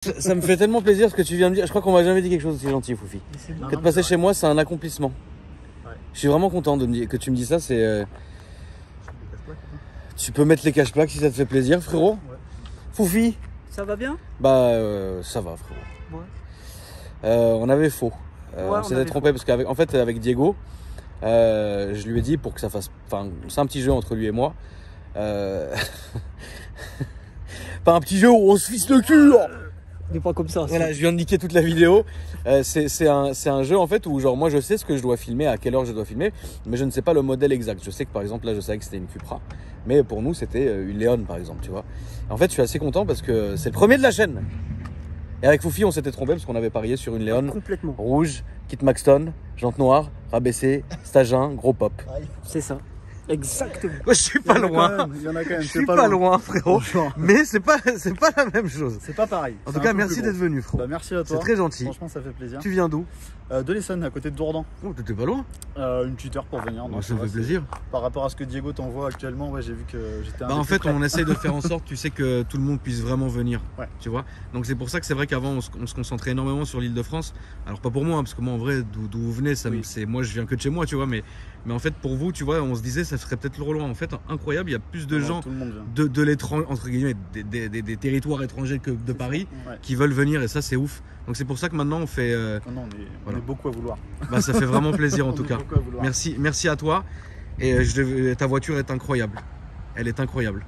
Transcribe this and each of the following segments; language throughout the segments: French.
Ça me fait tellement plaisir ce que tu viens de dire. Je crois qu'on m'a jamais dit quelque chose aussi gentil, Foufi. Que de passer chez moi, c'est un accomplissement. Ouais. Je suis vraiment content que tu me dis ça. C'est. Tu peux mettre les cache-plaques si ça te fait plaisir, frérot. Ouais. Foufi. Ça va bien? Bah, ça va, frérot. Ouais. On avait faux. On s'était trompé parce qu'en fait, avec Diego, je lui ai dit pour que ça fasse. Enfin, c'est un petit jeu entre lui et moi. Pas un petit jeu où on se fisse le cul. On n'est pas comme ça. Voilà, je viens de niquer toute la vidéo. C'est un jeu en fait où genre moi je sais ce que je dois filmer, à quelle heure je dois filmer, mais je ne sais pas le modèle exact. Je sais que par exemple là je savais que c'était une Cupra, mais pour nous c'était une Léon par exemple, tu vois. En fait je suis assez content parce que c'est le premier de la chaîne. Et avec Foufi on s'était trompé parce qu'on avait parié sur une Léon rouge, kit Maxton, jante noire, rabaissée, stage 1, gros pop. C'est ça. Exactement. Je suis pas loin. Il y en a quand même. Je suis pas loin, frérot. Mais c'est pas la même chose. C'est pas pareil. En tout cas, merci d'être venu, frérot. Bah, merci à toi. C'est très gentil. Franchement, ça fait plaisir. Tu viens d'où? De l'Essonne, à côté de Dourdan. Oh, t'étais pas loin. Une petite heure pour venir. Donc ça me fait plaisir. Par rapport à ce que Diego t'envoie actuellement, ouais, j'ai vu que j'étais un peu en fait, plus près. on essaye de faire en sorte, tu sais, que tout le monde puisse vraiment venir. Ouais. Tu vois. Donc c'est pour ça que c'est vrai qu'avant, on se concentrait énormément sur l'Île-de-France. Alors pas pour moi, hein, parce que moi, en vrai, d'où vous venez, moi, je viens que de chez moi, tu vois. Mais en fait, pour vous, tu vois, on se disait, ça serait peut-être trop loin. En fait, incroyable, il y a plus de gens de l'étranger, entre guillemets, des territoires étrangers que de Paris, qui veulent venir, et ça, c'est ouf. Donc c'est pour ça que maintenant on fait. On est beaucoup à vouloir. Bah, ça fait vraiment plaisir en tout cas. Merci à toi. Et ta voiture est incroyable. Elle est incroyable.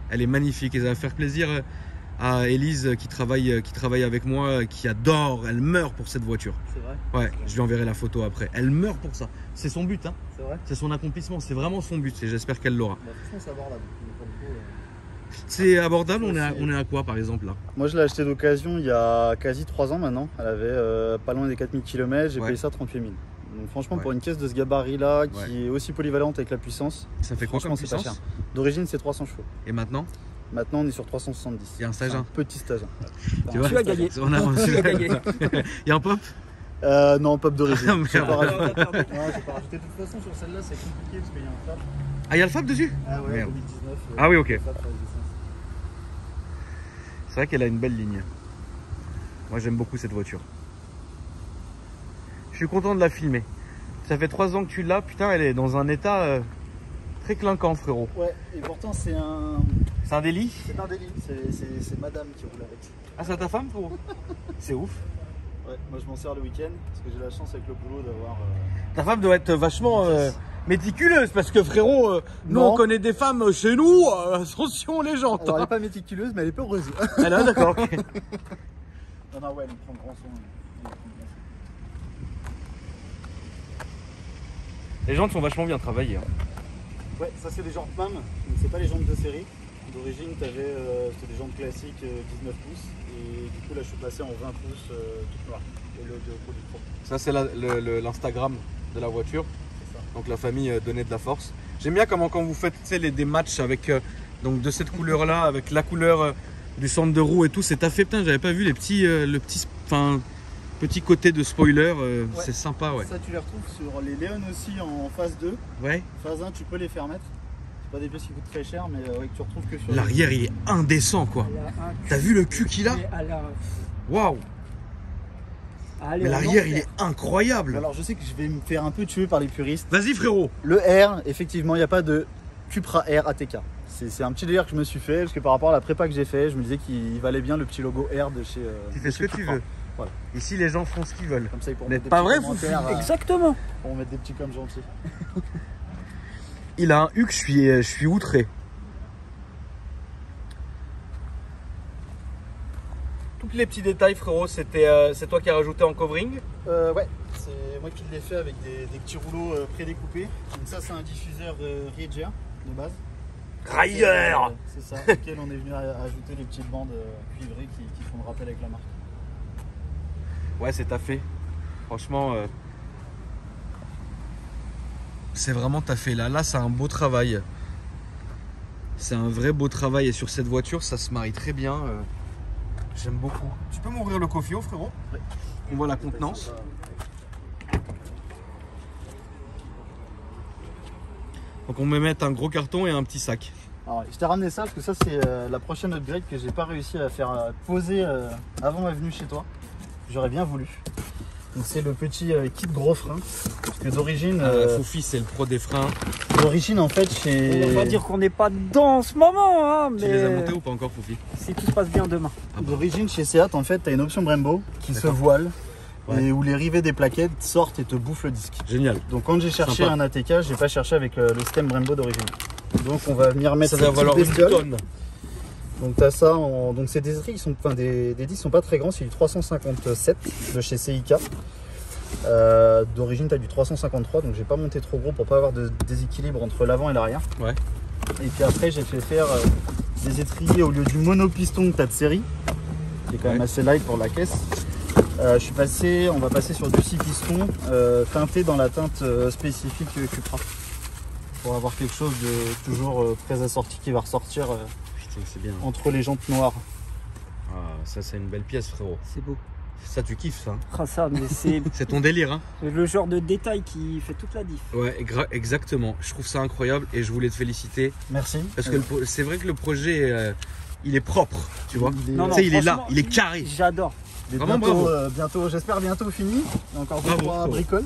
Elle est magnifique. Et ça va faire plaisir à Elise qui travaille avec moi, qui adore. Elle meurt pour cette voiture. C'est vrai. Ouais, je lui enverrai la photo après. Elle meurt pour ça. C'est son but, hein. C'est vrai. C'est son accomplissement. C'est vraiment son but. Et j'espère qu'elle l'aura. Bah, franchement, c'est abordable. C'est abordable, on est à quoi par exemple là? Moi je l'ai acheté d'occasion il y a quasi 3 ans maintenant. Elle avait pas loin des 4000 km, j'ai payé ça 38 000. Donc franchement pour une caisse de ce gabarit là qui est aussi polyvalente avec la puissance, ça fait quoi comme puissance? Pas cher. D'origine c'est 300 chevaux. Et maintenant? Maintenant on est sur 370. Il y a un stage 1. Petit stage 1. Tu as gagné. On a gagné. Il y a un pop? Non, pop d'origine. Je vais pas rajouter. Non, je vais pas rajouter. De toute façon sur celle-là c'est compliqué parce qu'il y a un fab. Ah, il y a le fab dessus? Ah ouais, 2019. Ah oui, ok. C'est vrai qu'elle a une belle ligne. Moi j'aime beaucoup cette voiture. Je suis content de la filmer. Ça fait 3 ans que tu l'as, putain elle est dans un état très clinquant, frérot. Ouais, et pourtant c'est un... C'est un délit? C'est un délit, c'est madame qui roule avec. Ah c'est ta femme, frérot? C'est ouf. Ouais, moi je m'en sers le week-end parce que j'ai la chance avec le boulot d'avoir... Ta femme doit être vachement méticuleuse parce que frérot, nous on connaît des femmes chez nous, attention les gens. Alors, elle n'est pas méticuleuse mais elle est pas heureuse. Elle est d'accord. Okay. Non, ouais, elle prend grand soin. Les jantes sont vachement bien travaillées. Hein. Ouais, ça c'est des jantes MAM, c'est pas les jantes de série. D'origine, c'était des jantes classiques 19 pouces et du coup là je suis passé en 20 pouces toute noire au lieu de produit pro. Ça c'est l'Instagram de la voiture. Donc la famille donnait de la force. J'aime bien comment quand vous faites des matchs avec donc de cette couleur là, avec la couleur du centre de roue et tout, c'est taffé. Putain, j'avais pas vu les petits, petit côté de spoiler, c'est sympa, ouais. Ça tu les retrouves sur les Léon aussi en phase 2. Ouais. Phase 1 tu peux les faire mettre. C'est pas des pièces qui coûtent très cher mais que tu retrouves que sur l'arrière il est indécent quoi. T'as vu le cul qu'il a? Waouh. Mais l'arrière il est incroyable. Alors je sais que je vais me faire un peu tuer par les puristes. Vas-y frérot. Le R, effectivement il n'y a pas de Cupra R ATK. C'est un petit délire que je me suis fait parce que par rapport à la prépa que j'ai fait, je me disais qu'il valait bien le petit logo R de chez tu fais ce que tu veux. Voilà. Ici les gens font ce qu'ils veulent. Comme ça ils pourront mettre pas vrai vous. Exactement. On va mettre des petits comme gentils. Il a un huc, je suis outré. Tous les petits détails frérot, c'est toi qui as rajouté en covering? Ouais, c'est moi qui l'ai fait avec des petits rouleaux prédécoupés. Donc ça c'est un diffuseur Rieger de base. Rieger. C'est ça, auquel on est venu ajouter les petites bandes cuivrées qui font le rappel avec la marque. Ouais c'est taffé. Franchement c'est vraiment taffé. Là c'est un beau travail. C'est un vrai beau travail et sur cette voiture ça se marie très bien. J'aime beaucoup. Tu peux m'ouvrir le cofio, frérot? Oui. On voit la contenance. Donc on me met un gros carton et un petit sac. Alors, je t'ai ramené ça parce que ça c'est la prochaine upgrade que j'ai pas réussi à faire poser avant ma venue chez toi. J'aurais bien voulu. Donc c'est le petit kit gros frein. Parce que d'origine... Foufi, c'est le pro des freins. D'origine en fait chez... On va dire qu'on n'est pas dedans en ce moment, hein, Tu les as montés mais ou pas encore, Foufi? si tout se passe bien demain. D'origine chez Seat en fait t'as une option Brembo qui se voile. Ouais. Et où les rivets des plaquettes sortent et te bouffent le disque. Génial. Donc quand j'ai cherché Sympa. un ATK, j'ai pas cherché avec le système Brembo d'origine. Donc on va venir mettre Ça doit cette valoir petite une bestiole. tonne. Donc t'as ça en... Donc c'est des disques qui sont... Enfin des disques sont pas très grands, c'est du 357 de chez CIK. D'origine t'as du 353, donc j'ai pas monté trop gros pour pas avoir de déséquilibre entre l'avant et l'arrière. Ouais. Et puis après j'ai fait faire des étriers au lieu du monopiston que t'as de série, qui est quand même assez light pour la caisse. On va passer sur du 6 pistons teinté dans la teinte spécifique Cupra. Pour avoir quelque chose de toujours très assorti qui va ressortir Putain, c'est bien. entre les jantes noires. Ah, ça, c'est une belle pièce, frérot. C'est beau. Ça, tu kiffes, ça. Hein. Ah, ça, mais c'est C'est ton délire, hein? le genre de détail qui fait toute la diff. Ouais, exactement. Je trouve ça incroyable et je voulais te féliciter. Merci. Parce que c'est vrai que le projet, il est propre, tu vois. Non, Tu sais, il est là, franchement, il est carré. J'adore. Vraiment, Bientôt, j'espère bientôt fini. Il y a encore Bravo, 2-3 frérot. bricoles.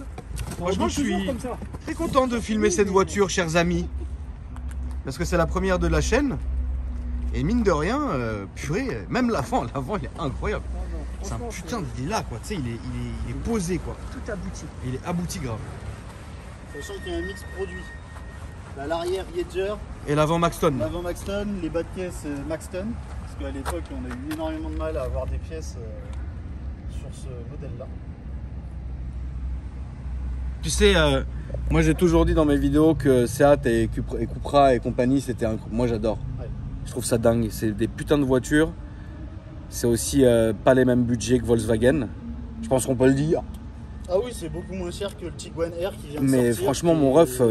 Franchement, je Toujours suis comme ça. très content de filmer cette voiture, chers amis. Parce que c'est la première de la chaîne. Et mine de rien, purée, même l'avant, il est incroyable. C'est un Franchement, putain, il est là, quoi. Tu sais, il est posé, quoi. tout abouti. Il est abouti grave. Sachant qu'il y a un mix produit. À l'arrière Yeager, Et l'avant Maxton. l'avant Maxton, les bas de caisse Maxton. Parce qu'à l'époque, on a eu énormément de mal à avoir des pièces sur ce modèle-là. Tu sais, moi j'ai toujours dit dans mes vidéos que Seat et Cupra et compagnie, c'était un... Moi j'adore. Ouais. Je trouve ça dingue. C'est des putains de voitures. C'est aussi pas les mêmes budgets que Volkswagen. Je pense qu'on peut le dire. Ah oui, c'est beaucoup moins cher que le Tiguan R qui vient de Mais sortir. franchement, mon ref.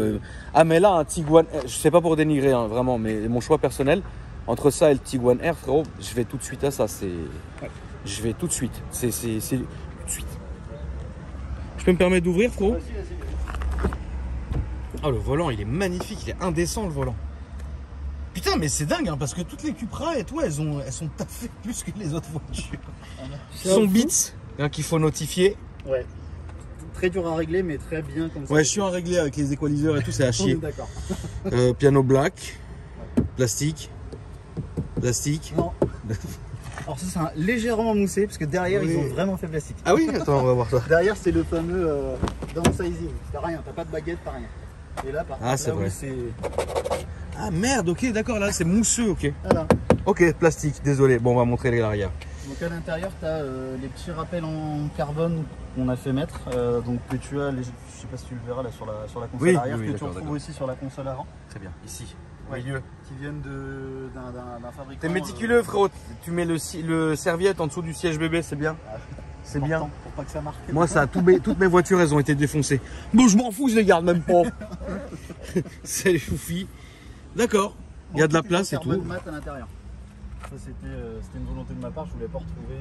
Ah, mais là, un Tiguan R, je sais pas pour dénigrer, hein, vraiment, mais mon choix personnel, entre ça et le Tiguan R, frérot, je vais tout de suite à ça. Je vais tout de suite. C'est tout de suite. Je peux me permettre d'ouvrir, frérot? Vas-y, vas-y. Oh, le volant, il est magnifique, il est indécent, le volant. Putain, mais c'est dingue, hein, parce que toutes les Cupra et tout, elles sont taffées plus que les autres voitures. Son bits, hein, qu'il faut notifier. Ouais. Très dur à régler, mais très bien comme ça. Ouais, je suis à régler avec les équaliseurs et tout, c'est à On est chier. d'accord. Piano black, plastique. Non. Alors ça, c'est un légèrement moussé, parce que derrière, Oui. ils ont vraiment fait plastique. Ah oui, attends, on va voir ça. Derrière, c'est le fameux downsizing. T'as rien, t'as pas de baguette, t'as rien. Et là, par Ah, contre, c'est là, vrai. oui, c'est... Ah merde, ok, d'accord, là c'est mousseux, ok. Voilà. Ok, plastique, désolé. Bon, on va montrer l'arrière. Donc à l'intérieur, tu as les petits rappels en carbone qu'on a fait mettre. Donc que tu as, je sais pas si tu le verras là sur la console Oui, arrière, oui, que tu d'accord, retrouves d'accord. aussi sur la console avant. Très bien, ici, Ouais. milieu. Qui viennent d'un fabricant. T'es méticuleux, frérot. Tu mets le serviette en dessous du siège bébé, c'est bien. C'est bien. Pour pas que ça marque. Moi, ça a toutes mes voitures, elles ont été défoncées. Bon, je m'en fous, je les garde même pas. C'est les choufis. D'accord. Il y a de la place et tout. Carbone mat à l'intérieur. Ça c'était une volonté de ma part, je voulais pas retrouver.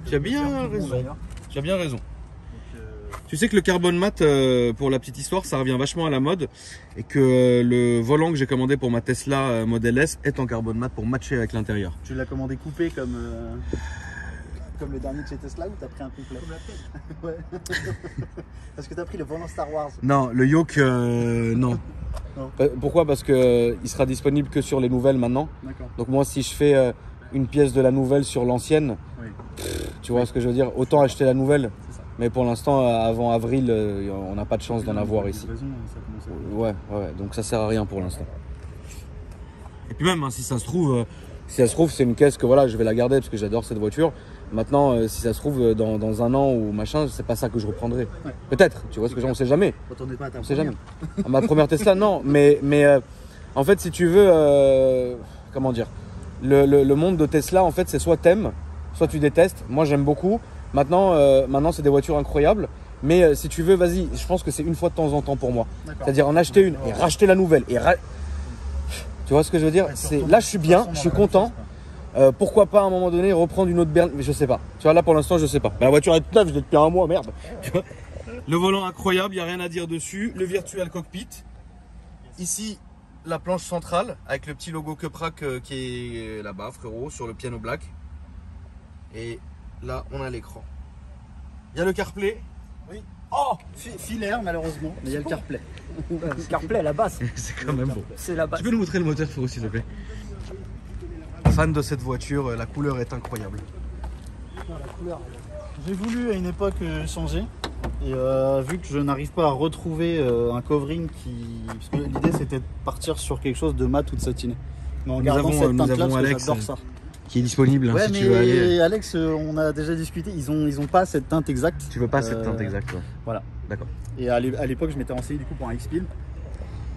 Tu as bien tout le monde, raison. d'ailleurs. Tu as bien raison. Donc, Tu sais que le carbone mat, pour la petite histoire, ça revient vachement à la mode. Et que le volant que j'ai commandé pour ma Tesla Model S est en carbone mat pour matcher avec l'intérieur. tu l'as commandé coupé comme le dernier de chez Tesla ou t'as pris un complet? Ouais. Parce que t'as pris le volant Star Wars. Non, le yoke, non. Non. Pourquoi? Parce que il sera disponible que sur les nouvelles maintenant. D'accord. Donc moi, si je fais une pièce de la nouvelle sur l'ancienne, Oui. tu vois ce que je veux dire? Autant acheter la nouvelle. C'est ça. Mais pour l'instant, avant avril, on n'a pas de chance d'en avoir ici. Ouais, donc ça sert à rien pour l'instant. Et puis même, hein, si ça se trouve, c'est une caisse que voilà, je vais la garder parce que j'adore cette voiture. Maintenant, si ça se trouve dans un an ou machin, c'est pas ça que je reprendrai. Ouais. Peut-être, tu vois ce que je veux dire, on sait jamais. Retournez pas à ta On sait première. jamais. À ma première Tesla, non. Mais en fait, si tu veux, comment dire, le monde de Tesla, en fait, c'est soit t'aimes, soit tu détestes. Moi, j'aime beaucoup. Maintenant, c'est des voitures incroyables. Mais si tu veux, vas-y, je pense que c'est une fois de temps en temps pour moi. D'accord. C'est-à-dire en acheter une et racheter la nouvelle. Tu vois ce que je veux dire? Là, je suis bien, je suis content. Pourquoi pas à un moment donné reprendre une autre berline? Mais je sais pas. Tu vois, là pour l'instant, je sais pas. Mais la voiture est neuve, je l'ai depuis un mois, merde. Tu vois, le volant incroyable, il n'y a rien à dire dessus. Le virtual cockpit. Ici, la planche centrale avec le petit logo Keprac qui est là-bas, frérot, sur le piano black. Et là, on a l'écran. Il y a le CarPlay. Oui. Oh, filaire malheureusement, mais il y a le CarPlay. Le CarPlay, la base. C'est quand même beau. C'est la base. Tu peux nous montrer le moteur, frérot, s'il te plaît? Fan de cette voiture, la couleur est incroyable. Non, la couleur. J'ai voulu à une époque changer. Et vu que je n'arrive pas à retrouver un covering parce que l'idée c'était de partir sur quelque chose de mat ou de satiné. Mais en gardant cette teinte-là, parce que j'adore ça. Qui est disponible, Ouais, si mais tu veux aller. Alex, on a déjà discuté, ils ont pas cette teinte exacte. Tu veux pas cette teinte exacte, ouais. Voilà. D'accord. Et à l'époque, je m'étais renseigné du coup pour un X-Peel.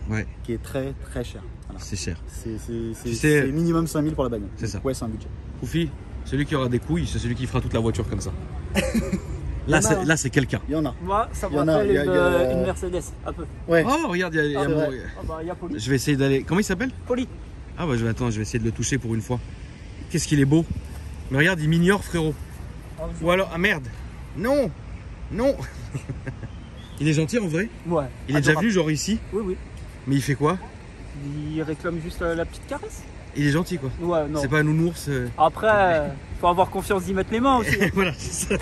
Ouais. Qui est très très cher. Voilà. C'est cher. C'est minimum 5000 pour la bagnole. C'est ça. Ouais, c'est un budget. Foufi, celui qui aura des couilles, c'est celui qui fera toute la voiture comme ça. Là, c'est quelqu'un. Il y en a. Moi, ça me Il y en a, rappelle il y a- une Mercedes, un peu. Ouais. Oh, regarde, il y a c'est mon- vrai. Ah bah, il y a Poli. Je vais essayer d'aller. Comment il s'appelle? Poli. Ah bah je vais essayer de le toucher pour une fois. Qu'est-ce qu'il est beau. Mais regarde, il m'ignore, frérot. Ou alors, ah merde. Non. Non. Il est gentil en vrai. Ouais. Il est déjà venu genre ici. Oui, oui. Mais il fait quoi? Il réclame juste la petite caresse. Il est gentil quoi. Ouais, non. C'est pas un nounours. Après, faut avoir confiance d'y mettre les mains aussi. Voilà, c'est ça.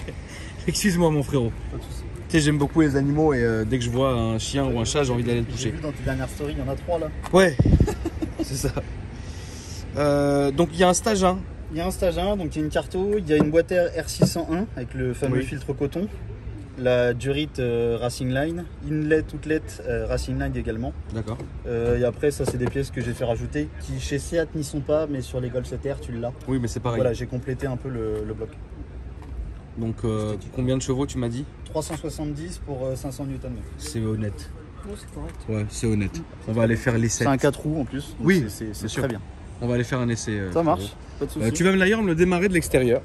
Excuse-moi mon frérot. Pas de souci. Tu sais, j'aime beaucoup les animaux et dès que je vois un chien ou un chat, j'ai envie d'aller le J'ai toucher. vu dans tes dernières stories, il y en a 3 là. Ouais. C'est ça. Donc il y a un stage 1. Il y a un stage 1, donc il y a une carto, il y a une boîte R601 avec le fameux Oui. filtre coton, la Durite Racing Line, inlet, outlet Racing Line également. D'accord. Et après, ça c'est des pièces que j'ai fait rajouter qui chez Seat n'y sont pas, mais sur les Golf 7R tu l'as. Oui, mais c'est pareil. Voilà, j'ai complété un peu le bloc. Donc combien de chevaux tu m'as dit? 370 pour 500 Nm. C'est honnête. Non, c'est correct. Ouais, c'est honnête. On va aller faire l'essai. C'est un 4 roues en plus, donc Oui, c'est bien sûr. très bien. On va aller faire un essai. Ça marche, pas de soucis. Tu vas d'ailleurs me le démarrer de l'extérieur.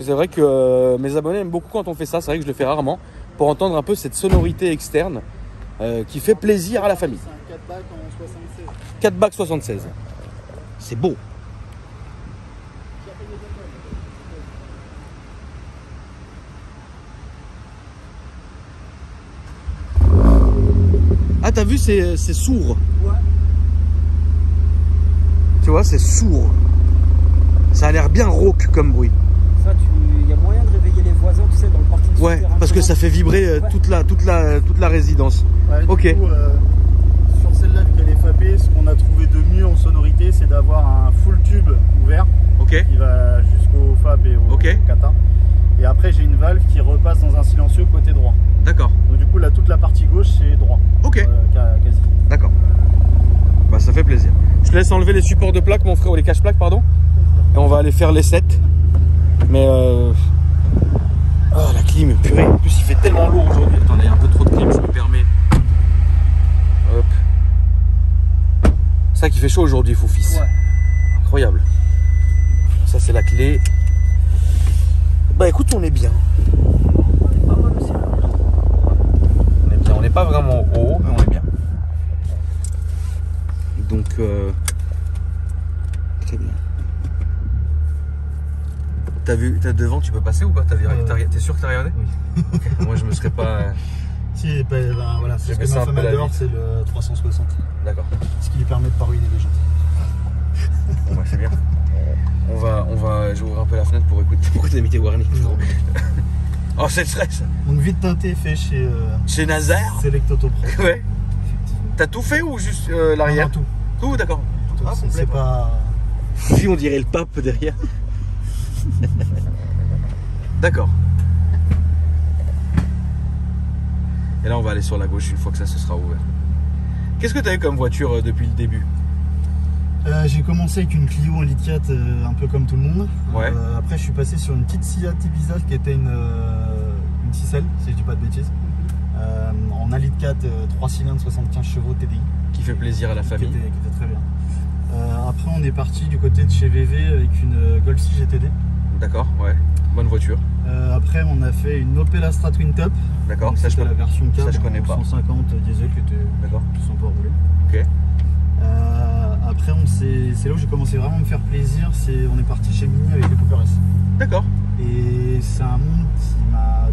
C'est vrai que mes abonnés aiment beaucoup quand on fait ça. C'est vrai que je le fais rarement pour entendre un peu cette sonorité externe qui fait plaisir à la famille. C'est un 4 bacs en 76. 4 bacs 76. C'est beau. Ah, t'as vu, c'est sourd. Ouais. Tu vois, c'est sourd. Ça a l'air bien rauque comme bruit. Ça, il y a moyen de réveiller les voisins, tu sais, dans le parking Ouais, souterrain. parce que ça fait vibrer Ouais. toute la résidence. Ouais, Ok. Du coup, sur celle-là, vu qu'elle est FAP, ce qu'on a trouvé de mieux en sonorité, c'est d'avoir un full tube ouvert Ok. qui va jusqu'au FAB et au Ok. Kata. Et après, j'ai une valve qui repasse dans un silencieux côté droit. D'accord. Donc du coup, là, toute la partie gauche, c'est droit. Ok. Quasi. D'accord. Bah ça fait plaisir. Je te laisse enlever les supports de plaques, mon frère, ou les cache-plaques, pardon. Et on va aller faire les 7. Mais ah, la clim, purée. En plus, il fait tellement lourd aujourd'hui. Attendez, il y a un peu trop de clim, je me permets. Hop. C'est ça qui fait chaud aujourd'hui, fou fils. Ouais. Incroyable. Ça, c'est la clé. Bah écoute, on est bien. Pas mal aussi. On est bien. On n'est pas vraiment haut, mais on est bien. Donc, très bien. T'as vu, t'as devant, tu peux passer ou pas? T'es sûr que t'as regardé? Oui. Ok. Moi, je me serais pas. Si, ben, voilà, c'est J'ai ce que baissé ma un femme peu la adore, vitre. c'est le 360. D'accord. Ce qui lui permet de pas ruiner les gens. Bon, bah, c'est bien. J'ouvre un peu la fenêtre pour écouter l'imité warning. Oh, c'est le stress. Donc vide teinté fait chez Chez Nazar. Select Auto Pro. Ouais. Effectivement. T'as tout fait ou juste l'arrière? Non, tout. Tout, d'accord. Ah, C'est complet, quoi. pas. Puis on dirait le pape derrière. D'accord. Et là, on va aller sur la gauche une fois que ça se sera ouvert. Qu'est-ce que tu as eu comme voiture depuis le début? J'ai commencé avec une Clio en Lead 4, un peu comme tout le monde. Ouais. Après, je suis passé sur une petite Seat Ibiza qui était une 6L, si je dis pas de bêtises. En Lead 4, 3 cylindres, 75 chevaux TDI. Qui fait plaisir à la famille. Qui était très bien. Après, on est parti du côté de chez VV avec une Golf 6 GTD. D'accord, ouais. Bonne voiture. Après, on a fait une Opel Astra Twin Top. D'accord, Donc, ça je c'était la version cab ça, je connais pas. 150 diesel qui était D'accord. tout sympa à rouler. Ok. Après, c'est là où j'ai commencé vraiment à me faire plaisir. On est parti chez Mini avec les Cooper S. D'accord. Et c'est un monde qui m'a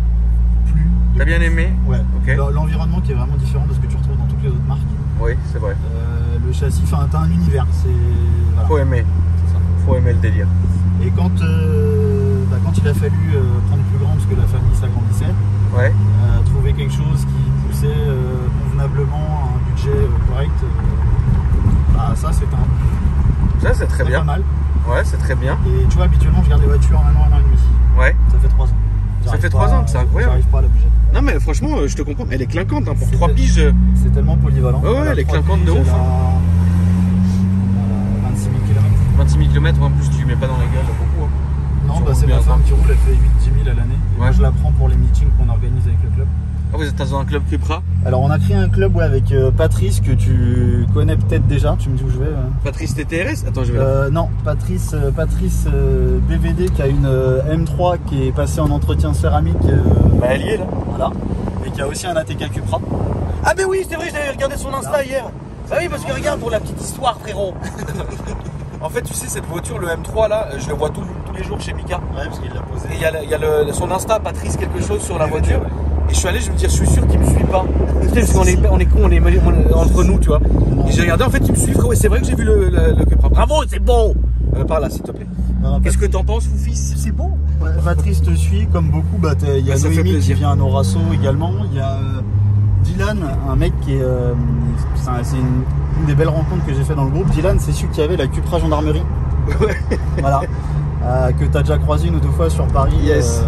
plu. T'as bien aimé? Ouais. Ok. L'environnement qui est vraiment différent de ce que tu retrouves dans toutes quelques autres marques. Oui, c'est vrai. Le châssis, enfin, t'as un univers. Voilà. Faut aimer. Faut aimer le délire. Et quand il a fallu prendre plus grand parce que la famille s'agrandissait, Ouais. trouver quelque chose qui poussait convenablement à un budget correct, ça c'est Ça, c'est très bien. pas mal. Ouais, c'est très bien. Et tu vois, habituellement, je garde les voitures 1 an et demi. Ouais. Ça fait 3 ans. Ça fait 3 ans, c'est incroyable. J'arrive pas à la bouger. Non, mais franchement, je te comprends. Elle est clinquante, hein, pour C'est 3 de- piges. C'est tellement polyvalent. Ouais, Voilà, elle est 3 clinquante de piges, ouf, elle a 26 000 km. 26 000 km en plus, tu mets pas dans la gueule beaucoup. Hein. Non, Tu bah, roules c'est bien, ma femme quoi. qui roule, elle fait 8-10 000 à l'année. Et moi, Ouais. je la prends pour les meetings qu'on organise avec le club. Ah, vous êtes dans un club Cupra. Alors, on a créé un club avec Patrice, que tu connais peut-être déjà. Tu me dis où je vais Patrice TTRS. Attends, je vais là. Non, Patrice BVD qui a une M3 qui est passée en entretien céramique. Bah, elle y est là. Voilà. Et qui a aussi un ATK Cupra. Ah, mais oui, c'est vrai, j'avais regardé son Insta hier. Bah oui, parce que regarde, pour la petite histoire, frérot. En fait, tu sais, cette voiture, le M3 là, je le vois tous les jours chez Mika. Ouais, parce qu'il l'a posé. Et il y a son Insta, Patrice, quelque chose sur la Oui, voiture. ouais. Et je suis allé, je me dis, je suis sûr qu'il me suit pas. Tu sais, parce qu'on est con, on est entre nous, tu vois. Et j'ai regardé, en fait, il me suit, frérot. Et c'est vrai que j'ai vu le Cupra. Bravo, c'est bon. Par là, s'il te plaît. Non, Qu'est-ce que t'en penses, Foufis? C'est bon. Ouais, Patrice te suit comme beaucoup. Bah, il y a Ouais, ça fait Noémie qui plaisir. vient à Norasso également. Il y a Dylan, un mec qui est. C'est une des belles rencontres que j'ai fait dans le groupe. Dylan, c'est celui qui avait la Cupra gendarmerie. Ouais. Voilà. Que tu as déjà croisé une ou deux fois sur Paris. Yes.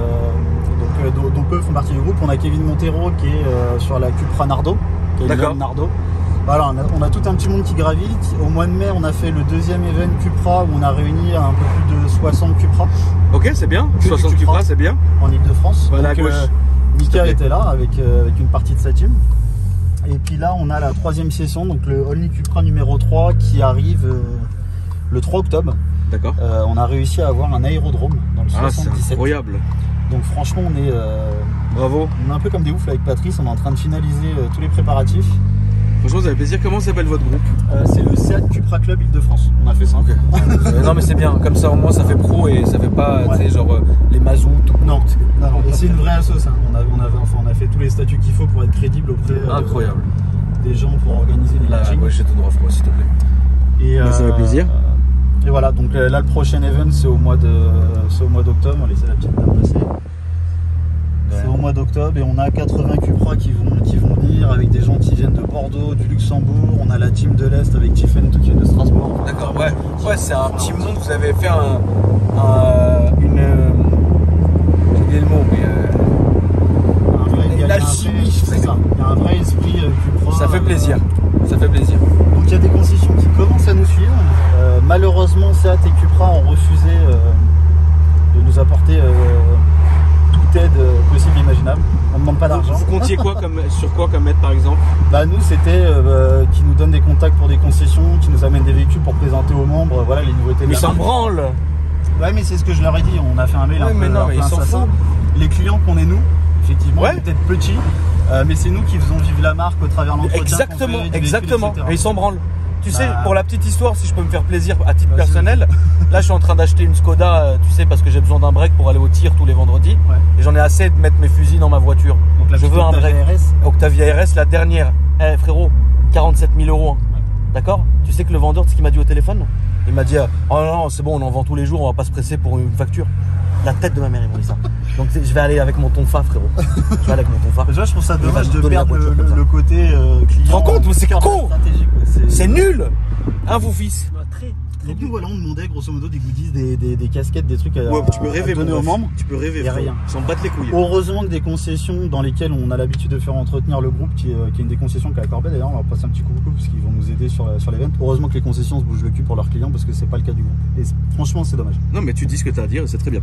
Donc eux font partie du groupe. On a Kevin Montero qui est sur la Cupra Nardo. Qui est une D'accord. Nardo. Voilà, on a tout un petit monde qui gravite. Au mois de mai, on a fait le deuxième event Cupra où on a réuni un peu plus de 60 Cupra Ok, c'est bien. Que 60 du Cupra, Cupra. c'est bien. en Ile-de-France. Voilà, à Donc, gauche. S'il te Mika plaît. était là avec une partie de sa team. Et puis là, on a la troisième session, donc le Only Cupra numéro 3 qui arrive le 3 octobre. D'accord. On a réussi à avoir un aérodrome dans le Ah, c'est 77. incroyable. Donc franchement, Bravo. on est un peu comme des oufs là, avec Patrice. On est en train de finaliser tous les préparatifs. Franchement, ça fait plaisir. Comment s'appelle votre groupe? C'est le Seat Cupra Club Île-de-France. On a fait ça. Ok. Non, mais c'est bien. Comme ça, au moins, ça fait pro et ça fait pas, tu sais, genre les mazouts. Non, et c'est une vraie assos. Hein. On a fait tous les statuts qu'il faut pour être crédible auprès Incroyable. des gens pour organiser les Là, meetings. ouais, je te droit, s'il te plaît. Et, ça fait plaisir. Et voilà, donc là le prochain event c'est au mois d'octobre. On va laisser la petite dame passer. C'est au mois d'octobre et on a 80 Cupra qui vont venir avec des gens qui viennent de Bordeaux, du Luxembourg. On a la team de l'Est avec Tiffen qui vient de Strasbourg. D'accord, ouais. Ouais, c'est un petit monde. Vous avez fait j'ai oublié le mot, mais Il y a l'alchimie, c'est ça. Il y a un vrai esprit Cupra. ça fait plaisir. Ça fait plaisir. Donc il y a des concessions qui commencent à nous suivre. Malheureusement, Seat et Cupra ont refusé de nous apporter toute aide possible et imaginable. On ne demande pas d'argent. Vous comptiez sur quoi comme aide, par exemple? Bah nous c'était qui nous donne des contacts pour des concessions, qui nous amène des véhicules pour présenter aux membres, voilà les nouveautés de Mais la ils s'en marque. branlent. Ouais mais c'est ce que je leur ai dit, on a fait un mail Ouais, un peu, mais non, un mais peu ils s'en assassin. foutent. Les clients qu'on est nous, effectivement, Ouais. peut-être petits, mais c'est nous qui faisons vivre la marque au travers de l'entretien. Exactement, qu'on fait, du exactement. véhicule, Et etc. ils s'en branlent. Tu sais, Bah. pour la petite histoire, si je peux me faire plaisir à titre Vas-y. personnel, là je suis en train d'acheter une Skoda, tu sais, parce que j'ai besoin d'un break pour aller au tir tous les vendredis. Ouais. Et j'en ai assez de mettre mes fusils dans ma voiture. Donc la Je petite veux un Octavia break. RS. Octavia RS, la dernière. Eh frérot, 47 000 €. Hein. Ouais. D'accord? Tu sais que le vendeur, ce qu'il m'a dit au téléphone? Il m'a dit, oh non, c'est bon, on en vend tous les jours, on va pas se presser pour une facture. La tête de ma mère, il m'a dit ça. Donc je vais aller avec mon tonfa, frérot. Je vais aller avec mon tonfa. Tu vois, je trouve ça Il va dommage nous de donner la perdre voiture comme ça. le côté client. Tu te rends compte, mais c'est cœur con. stratégique, quoi. C'est nul! Hein, vous fils? Très. Donc nous voilà, on demandait grosso modo des goodies, des casquettes, des trucs à, Ouais, tu peux rêver, à donner mon aux ref. membres. Tu peux rêver, Et frérot. rien. Ils s'en battent les couilles. Heureusement que des concessions dans lesquelles on a l'habitude de faire entretenir le groupe, qui est une des concessions qui est à Corbet d'ailleurs, on leur passe un petit coucou parce qu'ils vont nous aider sur l'event. Heureusement que les concessions se bougent le cul pour leurs clients parce que c'est pas le cas du groupe. Et franchement c'est dommage. Non, mais tu dis ce que tu as à dire et c'est très bien.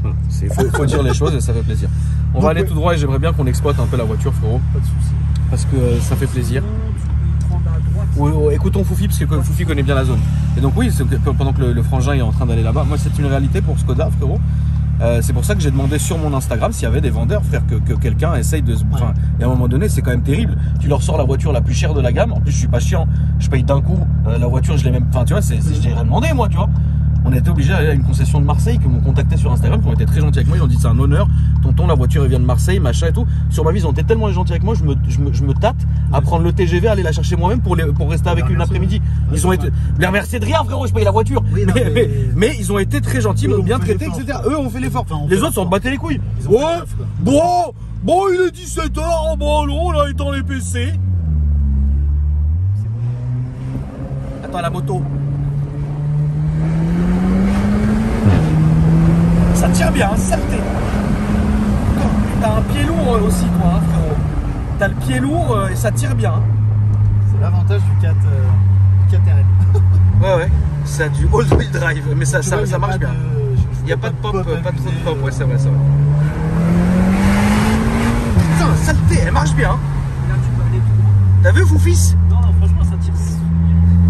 Voilà. Faut dire les choses et ça fait plaisir. On Donc, va aller ouais. tout droit et j'aimerais bien qu'on exploite un peu la voiture, frérot, Pas de soucis. parce que ça fait plaisir. Prendre à droite. Écoutons Foufi, parce que Foufi connaît bien la zone. Et donc oui, pendant que le frangin est en train d'aller là-bas, moi c'est une réalité pour Skoda, frérot. C'est pour ça que j'ai demandé sur mon Instagram s'il y avait des vendeurs, frère, que quelqu'un essaye de se... Enfin, et à un moment donné, c'est quand même terrible. Tu leur sors la voiture la plus chère de la gamme. En plus, je suis pas chiant. Je paye d'un coup. La voiture, je l'ai même... Enfin, tu vois, je l'ai rien demandé, moi, tu vois. On était obligé d'aller à une concession de Marseille qui m'ont contacté sur Instagram, qui ont été très gentils avec moi. Ils ont dit c'est un honneur. tonton, la voiture elle vient de Marseille, machin et tout. Sur ma vie, ils ont été tellement gentils avec moi, je me tâte à prendre le TGV, aller la chercher moi-même pour rester avec une après-midi. Ils ont été. Les remercier de rien, frérot, je paye la voiture. Oui, non, mais ils ont été très gentils, m'ont bien traité, etc. Eux ont fait l'effort. Les autres s'en battaient les couilles. Ouais, bon, il est 17h, bon, non, là, étant les PC. Attends, la moto. Ça tire bien, hein, saleté. T'as un pied lourd aussi, toi, hein, frérot. T'as le pied lourd et ça tire bien. Hein. C'est l'avantage du 4 RL. Ouais, ça a du all-wheel drive, mais ça marche bien. Il n'y a pas de pop, pas trop de pop, ouais, c'est vrai. Putain, saleté, elle marche bien. Hein. Là, tu peux aller tout droit. T'as vu, Foufis? Non, franchement, ça tire.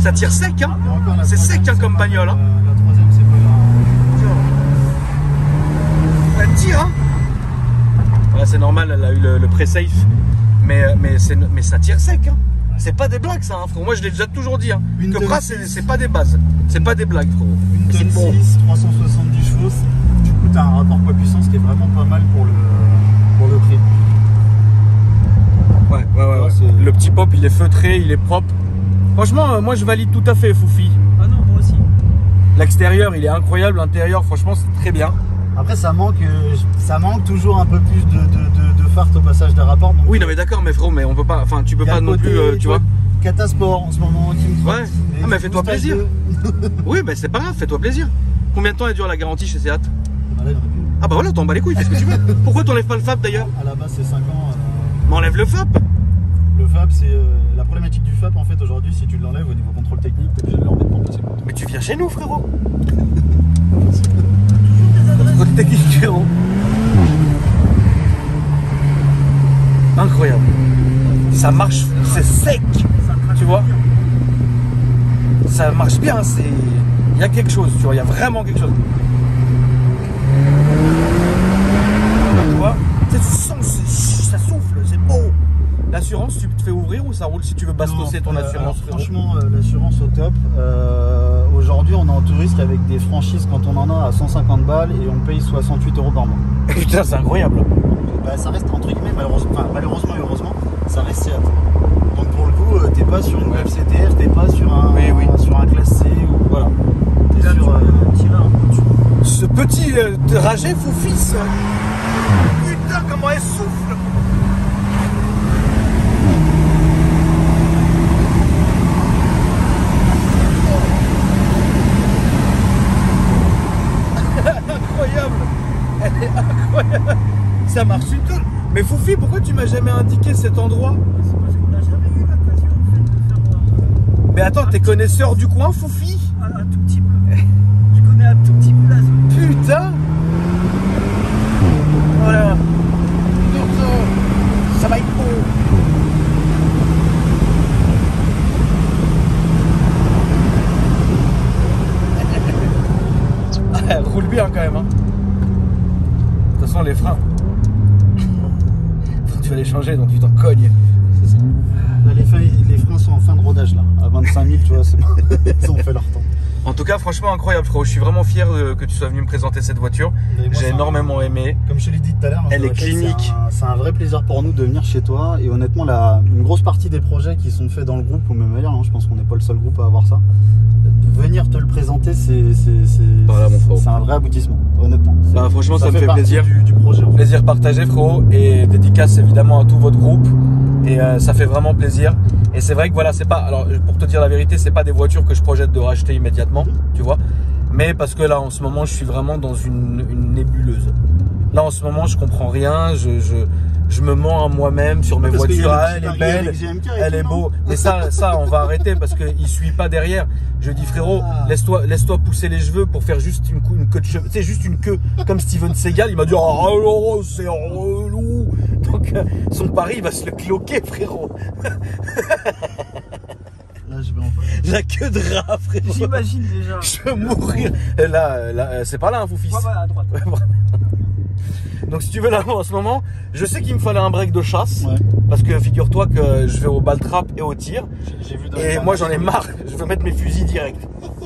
Ça tire sec, hein. C'est sec, hein, comme bagnole. Hein. La troisième, c'est pas là. Elle tire, hein. Ouais, c'est normal, elle a eu le pré-safe, mais ça tire sec, hein. C'est pas des blagues, ça, hein, frérot. Moi, je l'ai déjà toujours dit, hein. Que Pras, c'est pas des bases. C'est pas des blagues, frérot. Une tonne 6, 370 chevaux. Du coup, t'as un rapport poids-puissance qui est vraiment pas mal pour le prix. Ouais. Le petit pop, il est feutré, il est propre. Franchement, moi, je valide tout à fait, Foufi. Ah non, moi aussi. L'extérieur, il est incroyable. L'intérieur, franchement, c'est très bien. Après, ça manque toujours un peu plus de fart au passage des rapports. Donc, oui, non, mais d'accord, mais frérot, mais on peut pas. Enfin, tu peux pas non plus, tu vois. Catasport en ce moment qui me trotte. Ouais. Ah, mais fais-toi plaisir. Oui, mais c'est pas grave, fais-toi plaisir. Combien de temps elle dure la garantie chez Seat? Ah, bah voilà, t'en bats les couilles, fais ce que tu veux. Pourquoi t'enlèves pas le FAP d'ailleurs? À la base, c'est 5 ans. Mais enlève le FAP. Le FAP, c'est la problématique du FAP en fait aujourd'hui. Si tu l'enlèves au niveau contrôle technique, t'es obligé de le remettre pour passer le contrôle. Mais tu viens chez nous, frérot. Contrôle technique, frérot. Incroyable. Ça marche, c'est sec. Tu vois? Ça marche bien, il y a quelque chose, tu vois, il y a vraiment quelque chose. Tu vois? Tu sens, ça souffle, c'est beau. L'assurance, tu te fais ouvrir ou ça roule si tu veux bastosser ton assurance? Franchement, l'assurance au top. Aujourd'hui, on est en touriste avec des franchises quand on en a à 150 balles et on paye 68 € par mois. Putain, c'est incroyable. Bah, ça reste entre guillemets, malheureusement et heureusement, ça reste Seat. Donc pour le coup, t'es pas sur une FCTR, t'es pas sur un classe C ou voilà. T'es sur ce petit trajet Foufis. Putain, comment elle souffle. Incroyable. Elle est incroyable. Ça marche une tonne. Mais Foufi, pourquoi tu m'as jamais indiqué cet endroit? C'est parce qu'on n'a jamais eu l'occasion en fait, de faire. Mais attends, t'es connaisseur du coin, Foufi? Un tout petit peu. Je connais un tout petit peu la zone. Putain. Voilà. Ça va être beau. Elle roule bien quand même, hein. De toute façon, les freins, tu vas les changer, donc tu t'en cognes. C'est ça. Là, les freins sont en fin de rodage là. À 25 000, tu vois, c'est bon. Ils ont fait leur temps. En tout cas, franchement, incroyable, frérot. Je suis vraiment fier que tu sois venu me présenter cette voiture. J'ai énormément aimé. Comme je te l'ai dit tout à l'heure, elle est clinique. C'est un vrai plaisir pour nous de venir chez toi. Et honnêtement, une grosse partie des projets qui sont faits dans le groupe, ou même ailleurs, hein, je pense qu'on n'est pas le seul groupe à avoir ça. Venir te le présenter, c'est un vrai aboutissement, honnêtement. Bah, franchement, ça me fait plaisir. Du projet, en fait. Plaisir partagé, frérot. Et dédicace évidemment à tout votre groupe. Et ça fait vraiment plaisir. Et c'est vrai que voilà, c'est pas. Alors, pour te dire la vérité, c'est pas des voitures que je projette de racheter immédiatement, tu vois. Mais parce que là, en ce moment, je suis vraiment dans une nébuleuse. Là, en ce moment, je comprends rien. Je me mens à moi-même sur mes voitures. Elle est belle, elle est beau. Mais ça, on va arrêter parce qu'il suit pas derrière. Je dis frérot, laisse-toi pousser les cheveux pour faire juste une queue de cheveux. Tu sais, juste une queue comme Steven Seagal. Il m'a dit oh alors c'est relou. Donc son pari, il va se le cloquer, frérot. Là, je vais en faire. La queue de rat, frérot. J'imagine déjà. Je vais mourir. Là, c'est pas là, un Foufis. Ouais, à droite. Donc si tu veux là en ce moment, je sais qu'il me fallait un break de chasse, ouais. Parce que figure-toi que je vais au ball trap et au tir. J'ai vu et moi j'en ai marre, je veux mettre mes fusils direct.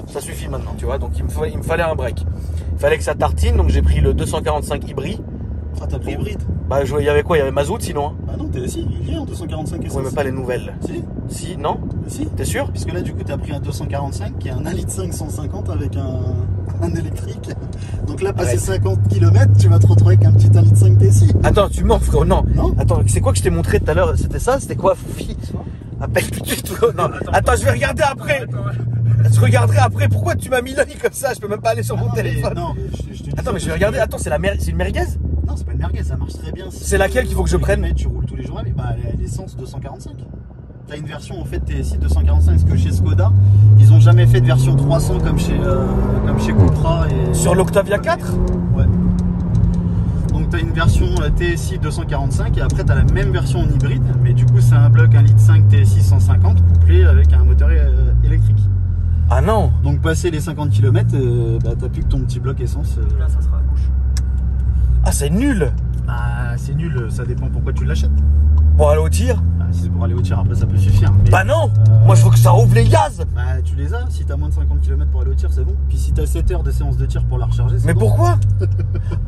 Ça suffit maintenant, tu vois. Donc il me fallait un break. Il fallait que ça tartine, donc j'ai pris le 245 hybride Ah, t'as pris hybride? Bah, il y avait quoi? Il y avait mazout sinon hein. Bah non, si, il y est en 245 essence. Ouais, mais pas les nouvelles. Si? Si, non? Si. T'es sûr? Puisque là, du coup, t'as pris un 245 qui est un 1,5 litre 150 avec un électrique. Donc là, passer 50 km, tu vas te retrouver avec un petit 1,5 litre TSI. Attends, tu mens, frérot, non. Non. Attends, c'est quoi que je t'ai montré tout à l'heure? C'était ça? C'était quoi, Foufi? Appelle tout de suite. Non, attends, je vais regarder après. Je regarderai après. Pourquoi tu m'as mis l'œil comme ça? Je peux même pas aller sur mon téléphone. Non, je te dis Attends, mais je vais regarder. Attends, c'est une merguez? Non, c'est pas une merguez, ça marche très bien. C'est laquelle qu'il faut que je prenne? Tu roules tous les jours avec. Bah, l'essence 245. T'as une version en fait TSI 245, parce que chez Skoda, ils ont jamais fait de version 300 comme chez Cupra et. Sur l'Octavia 4? Ouais. Donc t'as une version TSI 245 et après t'as la même version en hybride, mais du coup c'est un bloc 1,5 litre TSI 150 couplé avec un moteur électrique. Ah non. Donc passer les 50 km, bah, t'as plus que ton petit bloc essence. Là, ça sera à gauche. Ah, c'est nul. Bah c'est nul, ça dépend pourquoi tu l'achètes. Pour aller au tir? Bah, si c'est pour aller au tir, après ça peut suffire. Mais, Bah non. Moi je veux que ça ouvre les gaz. bah tu les as, si t'as moins de 50 km pour aller au tir, c'est bon. Puis si t'as 7 heures de séance de tir pour la recharger, c'est Mais bon. pourquoi?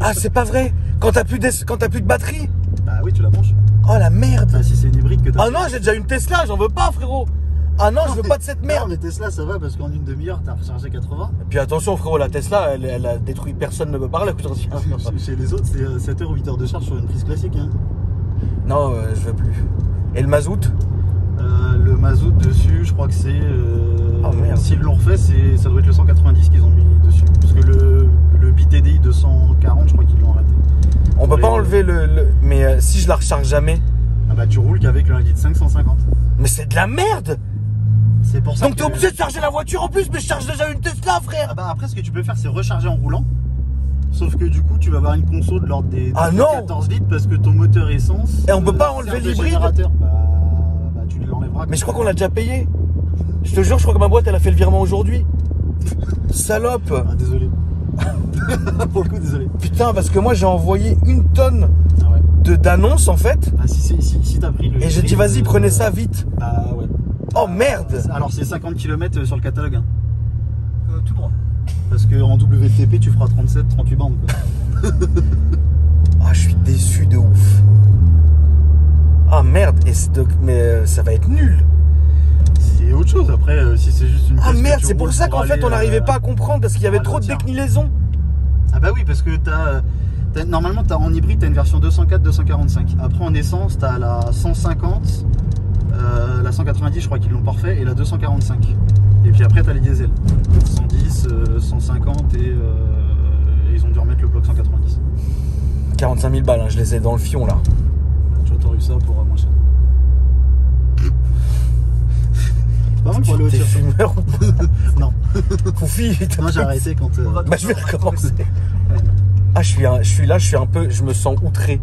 Ah, c'est pas vrai. Quand t'as plus de batterie? Bah oui, tu la branches. Oh la merde. Bah si c'est une hybride que t'as. Ah non, j'ai déjà une Tesla, j'en veux pas, frérot. Ah non, je veux pas de cette Non, merde. mais Tesla ça va parce qu'en une demi-heure t'as rechargé 80. Et puis attention, frérot, la Tesla, elle a détruit personne ne peut parler aujourd'hui. Chez les autres, c'est 7 heures ou 8 heures de charge sur une prise classique. Hein. Non, je veux plus. Et le mazout? Le mazout dessus, je crois que c'est. Oh, merde. S'ils l'ont refait, ça doit être le 190 qu'ils ont mis dessus. Parce que le BTDI 240, je crois qu'ils l'ont arrêté. On peut pas enlever mais si je la recharge jamais? Ah bah tu roules qu'avec le 1,5 litre 150. Mais c'est de la merde. C'est pour ça Donc t'es obligé de charger la voiture en plus, mais je charge déjà une Tesla, frère. Ah bah après, ce que tu peux faire, c'est recharger en roulant. Sauf que du coup, tu vas avoir une conso de l'ordre des Ah non 14 litres parce que ton moteur essence. Et on peut pas sert enlever de l'hybride? générateur. Bah tu l'enlèveras. Mais je crois qu'on l'a déjà payé. Je te jure, je crois que ma boîte, elle a fait le virement aujourd'hui. Salope. Ah désolé. Pour le coup, désolé. Putain, parce que moi, j'ai envoyé une tonne Ah ouais. d'annonces, en fait. Ah si t'as pris le. Et j'ai dit, vas-y, prenez ça vite. Bah ouais. Oh merde. Alors c'est 50 km sur le catalogue. Hein. Tout droit. Parce qu'en WLTP, tu feras 37-38 bandes. Quoi. Ah, je suis déçu de ouf. Ah merde. Mais ça va être nul. C'est autre chose. Après, si c'est juste une. Ah pièce que merde, tu c'est pour roules ça qu'en aller, fait, on n'arrivait pas à comprendre parce qu'il y avait aller trop au de tir. déclinaisons. Ah bah oui, parce que normalement en hybride t'as une version 204-245. Après en essence t'as la 150, la 190 je crois qu'ils l'ont pas refait, et la 245. Et puis après t'as les diesels 110, 150 et ils ont dû remettre le bloc 190. 45 000 balles, hein, je les ai dans le fion là. Tu vois, t'aurais eu ça pour moins cher. Pas mal pour aller au T'es tir. fumeur ou pas? Non, Foufi, moi j'ai arrêté quand. Bah je vais recommencer. Ah, je suis là, je me sens outré.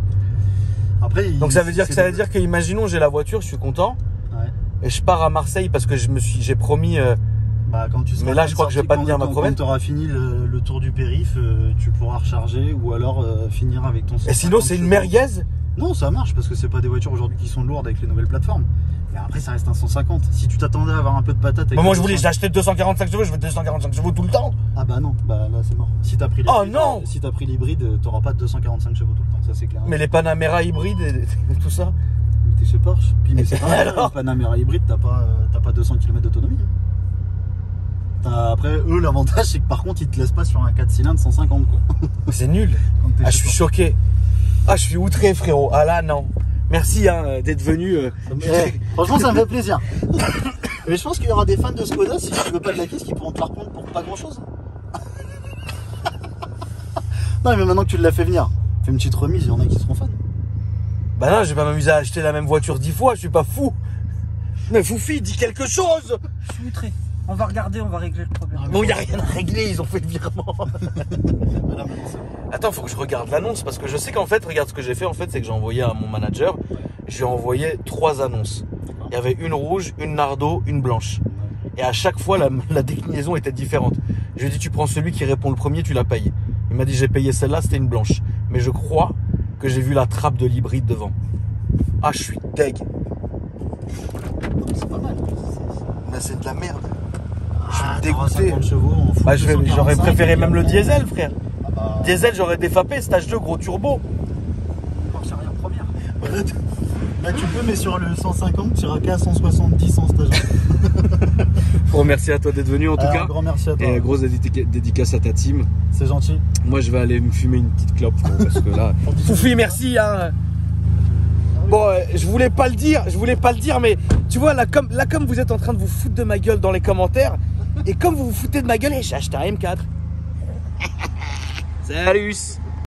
Après, Donc ça veut dire que imaginons j'ai la voiture, je suis content Ouais. et je pars à Marseille parce que j'ai promis. Bah, quand tu seras Mais là, je crois que je vais pas tenir ma promesse. Quand tu auras fini le tour du périph', tu pourras recharger ou alors finir avec ton. Et sinon c'est une merguez. Non, ça marche parce que c'est pas des voitures aujourd'hui qui sont lourdes avec les nouvelles plateformes. Mais après, ça reste un 150. Si tu t'attendais à avoir un peu de patate. Mais moi je voulais, j'ai acheté 245 chevaux, je veux 245 chevaux tout le temps. Ah bah non, bah là c'est mort. Si t'as pris Oh non. Si t'as pris l'hybride, t'auras pas de 245 chevaux tout le temps, ça c'est clair. Mais les Panamera hybrides et tout ça. Mais t'es chez Porsche. Puis mais c'est pas grave, Alors le Panamera hybride, t'as pas 200 km d'autonomie. Après, eux, l'avantage c'est que par contre, ils te laissent pas sur un 4 cylindres 150 quoi. C'est nul. Quand t'es Ah, je chez suis Porsche. choqué. Ah, je suis outré, frérot. Ah là, non. Merci hein, d'être venu. Franchement, ça me fait plaisir. Mais je pense qu'il y aura des fans de Skoda, si tu veux pas de la caisse, qui pourront te la reprendre pour pas grand chose. Non, mais maintenant que tu l'as fait venir, fais une petite remise, il y en a qui seront fans. Bah non, je vais pas m'amuser à acheter la même voiture 10 fois, je suis pas fou. Mais Foufi, dis quelque chose. Je suis outré. On va regarder, on va régler le problème. Bon, y a rien à régler, ils ont fait le virement. Voilà, maintenant, c'est bon. Attends, faut que je regarde l'annonce parce que je sais qu'en fait, regarde ce que j'ai fait en fait, c'est que j'ai envoyé à mon manager, je lui ai envoyé 3 annonces. Il y avait une rouge, une nardo, une blanche. Et à chaque fois, la déclinaison était différente. Je lui ai dit, tu prends celui qui répond le premier, tu la payes. Il m'a dit, j'ai payé celle-là, c'était une blanche. Mais je crois que j'ai vu la trappe de l'hybride devant. Ah, je suis deg. C'est pas mal. Mais c'est de la merde. Ah, dégoûté. 50 chevaux, on fout Bah, 245, j'aurais préféré et même le après- diesel, frère. Ah bah, Diesel, j'aurais défapé, stage 2, gros turbo. Là, tu peux, mais sur le 150, tu iras qu'à 170 en stage. Merci à toi d'être venu en tout cas. Un grand merci à toi. Et grosse dédicace à ta team. C'est gentil. Moi, je vais aller me fumer une petite clope parce que là. Foufi, merci. Hein. Bon, je voulais pas le dire, mais tu vois, là comme vous êtes en train de vous foutre de ma gueule dans les commentaires, et comme vous vous foutez de ma gueule, j'ai acheté un M4. Salut.